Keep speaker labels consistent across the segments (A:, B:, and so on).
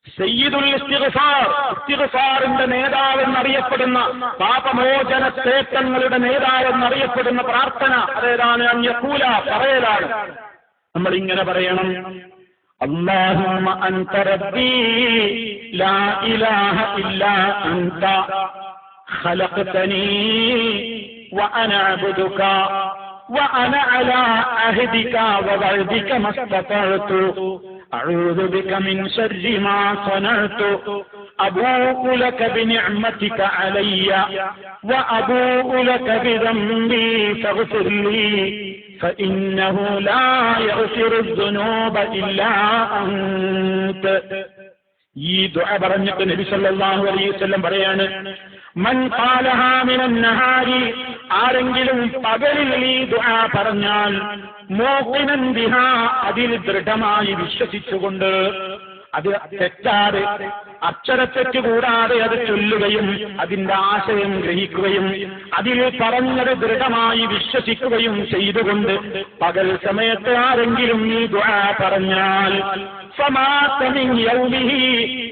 A: സയ്യിദുൽ ഇസ്തിഗ്ഫാർ, ഇസ്തിഗ്ഫാറിന്റെ നേതാവെന്നറിയപ്പെടുന്ന, പാപമോചന തേട്ടങ്ങളുടെ നേതാവെന്നറിയപ്പെടുന്ന പ്രാർത്ഥന അതേതാണ്? അൻ യഖൂല, പറയലാണ്. നമ്മൾ ഇങ്ങനെ പറയണം: അല്ലാഹുമ്മ അൻത റബ്ബി ലാ ഇലാഹ ഇല്ലാ അൻത ഖലഖ്തനീ വഅന അബ്ദുക വഅന അലാ അഹ്ദിക വവഅദിക മസ്തതഅതു അഊദു ബിക മിൻ ശർരി മാ സനഅതു അബൂഉ ലക ബിനിഅമതിക അലയ്യ വഅബൂഉ ലക ബിദംബി ഫഗ്ഫിർ ലീ ഫഇന്നഹു ലാ യഗ്ഫിറു الذുനൂബ ഇല്ലാ അൻത. ഈ ദുആ പറഞ്ഞിട്ട് നബി സല്ലല്ലാഹു അലൈഹി വസല്ലം പറയാണ്: മൻ ഖാലഹാ മിനൻ നഹാരി, ആരെങ്കിലും പകലിൽ ഈ ദുആ പറഞ്ഞാൽ, മൂഖിനൻ ബിഹാ, അതിൽ ദൃഢമായി വിശ്വസിച്ചുകൊണ്ട്, അത് തെറ്റാതെ അക്ഷരത്തെറ്റ് കൂടാതെ അത് ചൊല്ലുകയും അതിന്റെ ആശയം ഗ്രഹിക്കുകയും അതിൽ പറഞ്ഞത് ദൃഢമായി വിശ്വസിക്കുകയും ചെയ്തുകൊണ്ട് പകൽ സമയത്ത് ആരെങ്കിലും ഈ ദുആ പറഞ്ഞാൽ,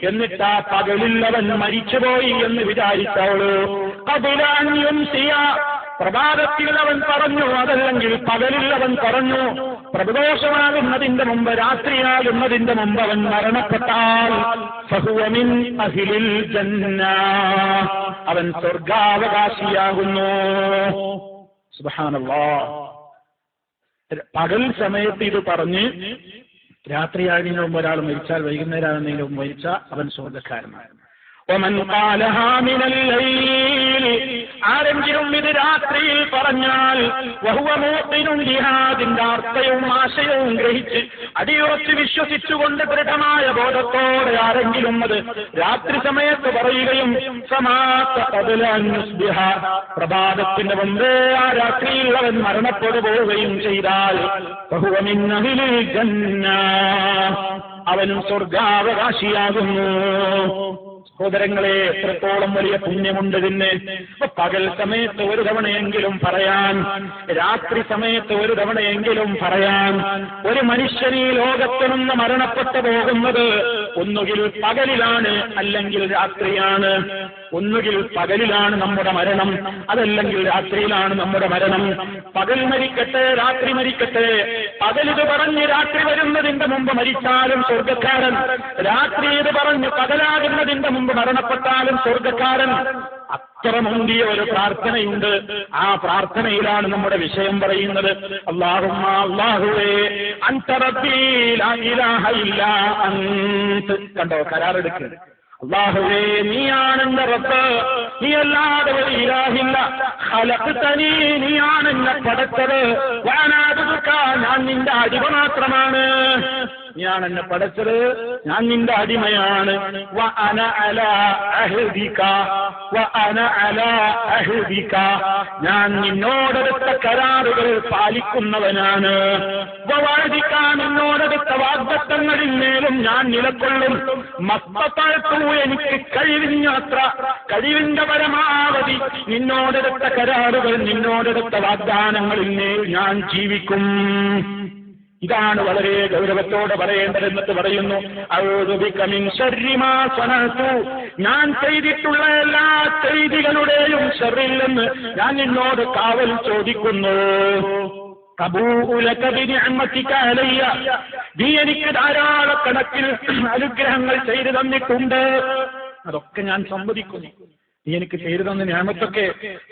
A: എന്നിട്ട് ആ പകലിൽ അവൻ മരിച്ചുപോയി എന്ന് വിചാരിച്ചോളൂ. പ്രഭാതത്തിൽ അവൻ പറഞ്ഞു, അതല്ലെങ്കിൽ പകലിൽ അവൻ പറഞ്ഞു, പ്രദോഷമാകുന്നതിന്റെ മുമ്പ്, രാത്രിയാകുന്നതിന്റെ മുമ്പ് അവൻ മരണപ്പെട്ടാൽ ഫഹുവ മിൻ അഹ്ലിൽ ജന്ന, അവൻ സ്വർഗാവകാശിയാകുന്നു. സുബ്ഹാനല്ലാഹ്. പകൽ സമയത്ത് ഇത് പറഞ്ഞ് രാത്രിയാകുന്നതിന് മുമ്പ് ഒരാൾ മരിച്ചാൽ, വൈകുന്നേരം ആകുന്നതിന് മുമ്പ് മരിച്ചാൽ അവൻ സ്വർഗക്കാരനാണ്. ومن قالها من الليل, ആരെങ്കിലും ഇത് രാത്രിയിൽ പറഞ്ഞാൽ, വഹുവ മൂഖിനുൻ ബിഹാ, അതിന്റെ അർത്ഥവും ആശയവും ഗ്രഹിച്ച് അടിയുറച്ച് വിശ്വസിച്ചുകൊണ്ട് ദൃഢമായ ബോധത്തോടെ ആരെങ്കിലും അത് രാത്രി സമയത്ത് പറയുകയും പ്രഭാതത്തിന് മുമ്പേ ആ രാത്രിയിൽ അവൻ മരണപ്പെടുകയും ചെയ്താൽ വഹുവ മിൻ അഹ്ലിൽ ജന്ന, അവനും സ്വർഗാവകാശിയാകുന്നു. സഹോദരങ്ങളെ, എത്രത്തോളം വലിയ പുണ്യമുണ്ട് ഇതിന്. പകൽ സമയത്ത് ഒരു തവണയെങ്കിലും പറയാൻ, രാത്രി സമയത്ത് ഒരു തവണയെങ്കിലും പറയാൻ. ഒരു മനുഷ്യൻ ഈ ലോകത്ത് നിന്ന് മരണപ്പെട്ടു പോകുന്നത് ഒന്നുകിൽ പകലിലാണ്, അല്ലെങ്കിൽ രാത്രിയാണ്. ഒന്നുകിൽ പകലിലാണ് നമ്മുടെ മരണം, അതല്ലെങ്കിൽ രാത്രിയിലാണ് നമ്മുടെ മരണം. പകൽ മരിക്കട്ടെ, രാത്രി മരിക്കട്ടെ, പകലിത് പറഞ്ഞ് രാത്രി വരുന്നതിന്റെ മുമ്പ് മരിച്ചാലും സ്വർഗക്കാരൻ, രാത്രി ഇത് പറഞ്ഞ് പകലാകുന്നതിന്റെ മുമ്പ് മരണപ്പെട്ടാലും സ്വർഗക്കാരൻ. അത്ര മുന്തിയ ഒരു പ്രാർത്ഥനയുണ്ട്. ആ പ്രാർത്ഥനയിലാണ് നമ്മുടെ വിഷയം പറയുന്നത്. അല്ലാഹുമ്മ, അല്ലാഹുവേ, അൻത റബ്ബീ ലാ ഇലാഹ ഇല്ലാ അൻത. കണ്ടോ, കരാറെടുക്കുക. അല്ലാഹുവേ, നീയാണ് എന്റെ റബ്ബ്, നീ അല്ലാതെ ഒരു ഇലാഹില്ല. ഖലഖ്തനീ, നീയാണ് എന്നെ പടച്ചത്. വഅനാ അബ്ദുക, ഞാൻ നിന്റെ അടിമ മാത്രമാണ്. നീയാണ് എന്നെ പടച്ചത്, ഞാൻ നിന്റെ അടിമയാണ്. വഅന അലാ അഹ്ദിക, വഅന അലാ അഹ്ദിക, ഞാൻ നിന്നോടെടുത്ത കരാറുകൾ പാലിക്കുന്നവനാണ്. വവഅദിക, നിന്നോടെടുത്ത വാഗ്ദത്തങ്ങളിൽ മേലും ഞാൻ നിലകൊള്ളും. മസ്തതഅതു, എനിക്ക് കഴിവിനത്ര, കഴിവിന്റെ പരമാവധി നിന്നോടെടുത്ത കരാറുകൾ, നിന്നോടെടുത്ത വാഗ്ദാനങ്ങളിൽ മേൽ ഞാൻ ജീവിക്കും. ഇതാണ് വളരെ ഗൗരവത്തോടെ പറയേണ്ടത്. എന്നിട്ട് പറയുന്നു, അഊദു ബിക മിൻ ശർരി മാ സനഅതു, ഞാൻ ചെയ്തിട്ടുള്ള എല്ലാ ചെയ്തികളുടെയും ശർറിൽ നിന്ന് ഞാൻ നിന്നോട് കാവൽ ചോദിക്കുന്നു. അബൂഉ ലക ബിനിഅമതിക അലയ്യ, നീ എനിക്ക് ധാരാളക്കണക്കിൽ അനുഗ്രഹങ്ങൾ ചെയ്തു തന്നിട്ടുണ്ട്, അതൊക്കെ ഞാൻ സമ്മതിക്കുന്നു. നീ എനിക്ക് ചെയ്തു തന്ന നിഅമത്തൊക്കെ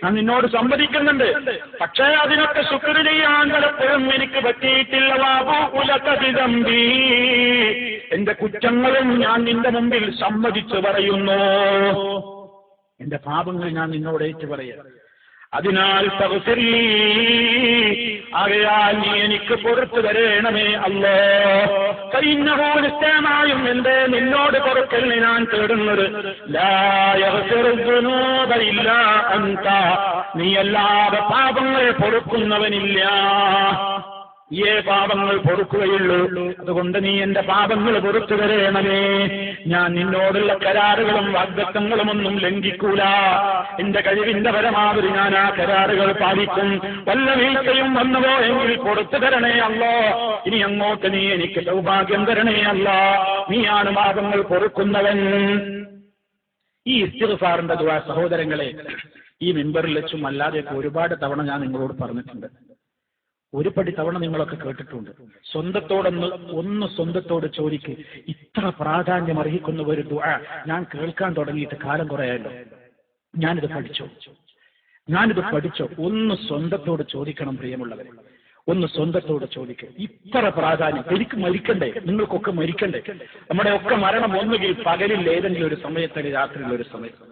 A: ഞാൻ നിന്നോട് സമ്മതിക്കുന്നുണ്ട്. പക്ഷേ അതിനൊക്കെ ശുക്ർ ചെയ്യാൻ പലപ്പോഴും എനിക്ക് പറ്റിയിട്ടില്ല. വഅബൂഉ ലക ബിദംബി, എന്റെ കുറ്റങ്ങളും ഞാൻ നിന്റെ മുമ്പിൽ സമ്മതിച്ചു പറയുന്നു. എന്റെ പാപങ്ങൾ ഞാൻ നിന്നോട് ഏറ്റു പറയാം. അതിനാൽ ഫഗ്ഫിർ ലീ, ആകയാൽ നീ എനിക്ക് പുറത്തു തരേണമേ അല്ലാഹ്. ഫഇന്നഹു, നിശ്ചയമായും എന്റെ നിന്നോട് പൊറുക്കലിനെ ഞാൻ തേടുന്നത്, ലാ യഗ്ഫിറു الذുനൂബ ഇല്ലാ അൻത, നീ അല്ലാതെ പാപങ്ങൾ പൊറുക്കുന്നവനില്ല. നീയേ പാപങ്ങൾ പൊറുക്കുകയുള്ളൂ. അതുകൊണ്ട് നീ എന്റെ പാപങ്ങൾ പൊറുത്തു തരേണമേ. ഞാൻ നിന്നോടുള്ള കരാറുകളും വാഗ്ദത്തങ്ങളും ഒന്നും ലംഘിക്കൂല. എന്റെ കഴിവിന്റെ പരമാവധി ഞാൻ ആ കരാറുകൾ പാലിക്കും. വല്ല വീഴ്ചയും വന്നുവോ എങ്കിൽ പൊറുത്തു തരണേ അല്ലോ. ഇനി അങ്ങോട്ട് നീ എനിക്ക് സൗഭാഗ്യം തരണേ അല്ല. നീയാണ് പാപങ്ങൾ പൊറുക്കുന്നവൻ. ഈ ഇസ്തിഗ്ഫാറിന്റെ ദുആ സഹോദരങ്ങളെ, ഈ മിമ്പറിൽ വെച്ചും അല്ലാതെയൊക്കെ ഒരുപാട് തവണ ഞാൻ നിങ്ങളോട് പറഞ്ഞിട്ടുണ്ട്. ഒരുപടി തവണ നിങ്ങളൊക്കെ കേട്ടിട്ടുണ്ട്. സ്വന്തത്തോട് ചോദിക്ക്. ഇത്ര പ്രാധാന്യം അർഹിക്കുന്ന ഒരു ദുആ ഞാൻ കേൾക്കാൻ തുടങ്ങിയിട്ട് കാലം കുറയായല്ലോ. ഞാനിത് പഠിച്ചോ? ഒന്ന് സ്വന്തത്തോട് ചോദിക്കണം പ്രിയമുള്ളവരെ. ഒന്ന് സ്വന്തത്തോട് ചോദിക്കുക. ഇത്ര പ്രാധാന്യം. എനിക്ക് മരിക്കണ്ടേ? നിങ്ങൾക്കൊക്കെ മരിക്കണ്ടേ? നമ്മുടെ ഒക്കെ മരണം ഒന്നുകിൽ പകലിൽ ഏതെങ്കിലും ഒരു സമയത്തല്ല രാത്രിയിൽ ഒരു സമയത്ത്.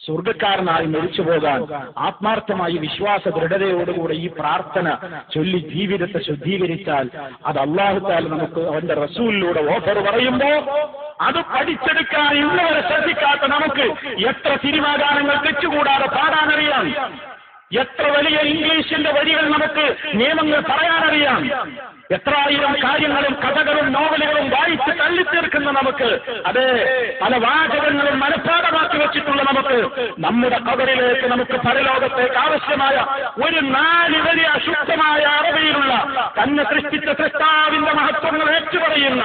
A: സ്വർഗക്കാരനായി മരിച്ചു പോകാൻ ആത്മാർത്ഥമായി വിശ്വാസ ദൃഢതയോടുകൂടെ ഈ പ്രാർത്ഥന ചൊല്ലി ജീവിതത്തെ ശുദ്ധീകരിച്ചാൽ അത് അല്ലാഹു തആല നമുക്ക് അവന്റെ റസൂലിലൂടെ ഓഫർ പറയുമ്പോ അത് പഠിച്ചെടുക്കാൻ ഇന്നുവരെ ശ്രദ്ധിക്കാത്ത നമുക്ക് എത്ര സിനിമാ ഗാനങ്ങൾ തെറ്റുകൂടാതെ പാടാനറിയാം. എത്ര വലിയ ഇംഗ്ലീഷിന്റെ വരികൾ നമുക്ക് നിയമങ്ങൾ പറയാനറിയാം. എത്രായിരം കാര്യങ്ങളും കഥകളും നോവലുകളും വായിച്ച് തള്ളിത്തീർക്കുന്ന നമുക്ക്, അതെ പല വാചകങ്ങളും മനഃപ്പാഠമാക്കി വെച്ചിട്ടുള്ള നമുക്ക്, നമ്മുടെ ഖബറിലേക്ക് നമുക്ക് പരലോകത്തേക്ക് ആവശ്യമായ ഒരു 4 വരി അശുദ്ധമായ അറബിയിലുള്ള തന്നെ സൃഷ്ടിച്ച സൃഷ്ടാവിന്റെ മഹത്വങ്ങൾ ഏറ്റുപറയുന്ന,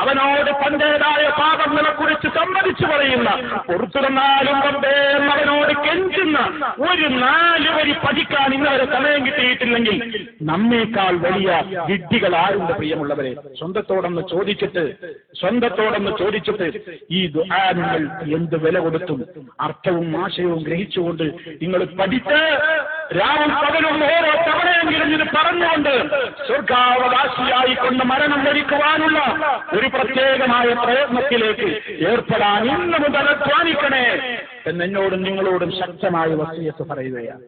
A: അവനോട് തന്റേതായ പാപങ്ങളെ കുറിച്ച് സമ്മതിച്ചു പറയുന്ന, പുറത്തുവന്നാലും റബ്ബേ എന്നവനോട് കെഞ്ചുന്ന ഒരു 4 വരി പഠിക്കാൻ ഇന്നവരെ സമയം കിട്ടിയിട്ടില്ലെങ്കിൽ നമ്മേക്കാൾ വലിയ വിഡ്ഢികൾ ആരുണ്ട് പ്രിയമുള്ളവരെ? സ്വന്തത്തോടൊന്ന് ചോദിച്ചിട്ട് ഈ ദുആ നിങ്ങൾ എന്ത് വില കൊടുത്തും അർത്ഥവും ആശയവും ഗ്രഹിച്ചുകൊണ്ട് നിങ്ങൾ പഠിച്ച് രാവും പകലും ഓരോ തവണയെങ്കിലും ഇത് പറഞ്ഞുകൊണ്ട് സ്വർഗാവകാശിയായിക്കൊണ്ട് മരണം വരിക്കുവാനുള്ള ഒരു പ്രത്യേകമായ പ്രയത്നത്തിലേക്ക് ഏർപ്പെടാൻ ഇന്ന് മുതൽ അധ്വാനിക്കണേ എന്നോടും നിങ്ങളോടും ശക്തമായ വസിയത്ത് പറയുകയാണ്.